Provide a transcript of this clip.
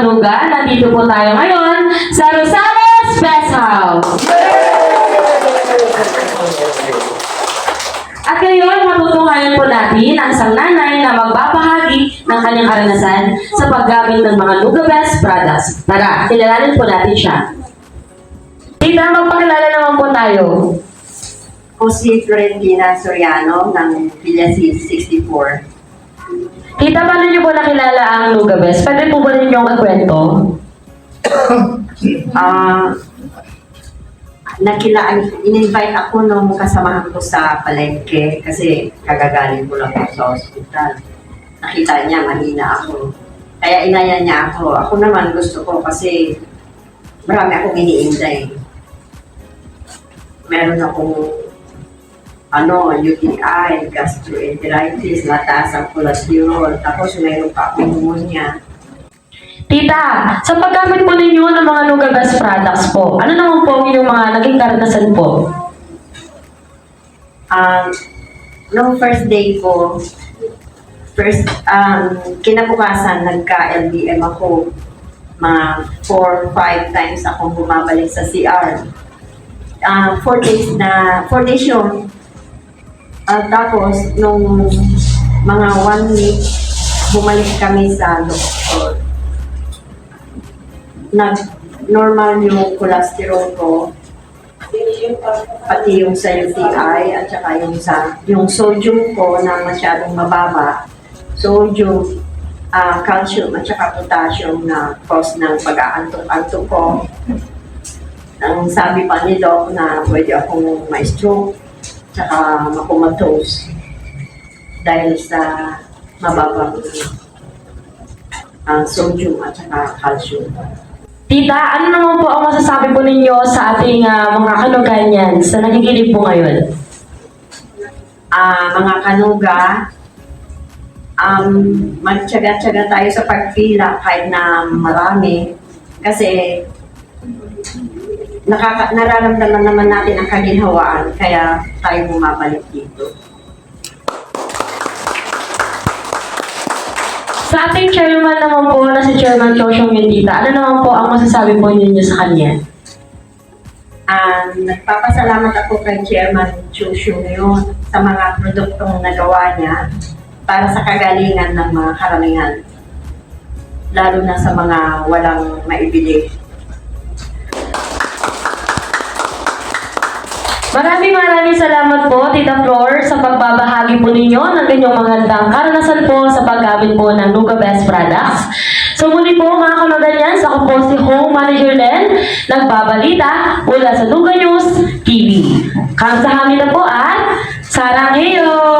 Kanuga, nandito po tayo ngayon sa Rosales Best House. At ngayon, matutunghayan po natin ang isang nanay na magbabahagi ng kanyang karanasan sa paggamit ng mga Nuga Best products. Tara, kilalanin po natin siya. Tita, magpakilala naman po tayo. Ako si Florentina Soriano ng Villasis 64. Tita, paano niyo po nakilala ang Nuga Best? Pwede po ba ninyong magkwento? In-invite ako nung kasamahan ko sa palengke kasi kagagaling ko lang ako sa hospital. Nakita niya, mahina ako. Kaya inaya niya ako. Ako naman gusto ko kasi marami akong iniintay. Meron akong UTI, gastroenteritis, mataas ang cholesterol, tapos mayroon pa akong pneumonia. Tita, sa paggamit po ninyo ng mga Nuga Best products po, ano naman po ang inyong mga naging karanasan po? Noong first day ko, kinabukasan, nagka-LBM ako. Mga 4-5 times akong bumabalik sa CR. 4 days yun. Tapos, nung mga 1 week, bumalik kami sa doktor. Normal yung cholesterol ko, pati yung sa UTI, at saka yung sodium ko na masyadong mababa. Sodium, calcium, at saka potassium na cause ng pag-aantok-antok ko. Ang sabi pa ni Doc na pwede akong ma-stroke, tsaka makumatose dahil sa mababang sodium at saka calcium. Tita, ano naman po ang masasabi po ninyo sa ating mga Kanuganyans na nakikinig po ngayon? Mga kanuga, magtyaga-tyaga tayo sa pagpila kahit na marami kasi nararamdaman naman natin ang kaginhawaan kaya tayo bumabalik dito. Sa ating chairman naman po na si Chairman Chosyong Yundita, ano naman po ang masasabi po ninyo sa kanya? Nagpapasalamat ako kay Chairman Chosyong yun sa mga produktong nagawa niya para sa kagalingan ng mga karamihan, lalo na sa mga walang maibili. Maraming salamat po, Tita Flor, sa pagbabahagi po ninyo ng inyong magandang karanasan po sa paggamit po ng Nuga Best products. So muli po mga Kanuganyans, ako po si Home Manager Len, nagbabalita mula sa Nuga News TV. Kamsahamnida po at sarang heyo!